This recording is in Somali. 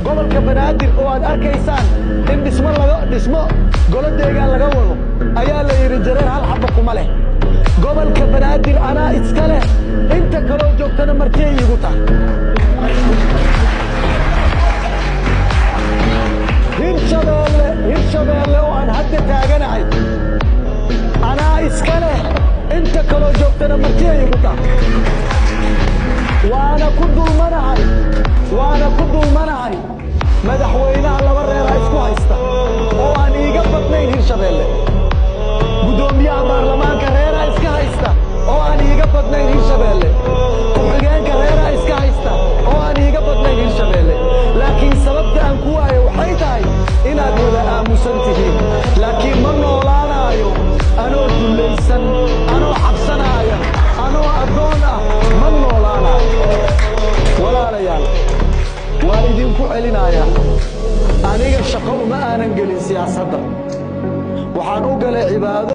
gobolka banaadir oo aad arkaysaan in dhismo golo deegaan laga wado ayaa la yiri jareer hal xabba kuma leh gobolka banaadir anaa iska leh inta kaloo joogtana markay igu tahay hirshabeelle oo aan hadda taaganahay anaa iska leh inta kaloo joogtana markay igu tahay waana ku dulmanahay madaxweynaha laba reer isku haysta oo aan iiga badnayn hirshabeelle gudoomiyaha baarlamaanka reeraha iska haysta oo aan iiga badnayn hirshabeelle ku-xigeenka reeraha iska haysta oo aan iiga badnayn hirshabeelle laakiin sababta aan ku waayo waxay tahay inaad wada aamusan tihiin laakiin ma noolaanaayo anoo dullaysan anoo cabsanaya anoo addoon ah ma noolaanaayo walaalayaal waan idinku celinaya aniga shaqo uma aanan gelin siyaasadda waxaan u galay cibaado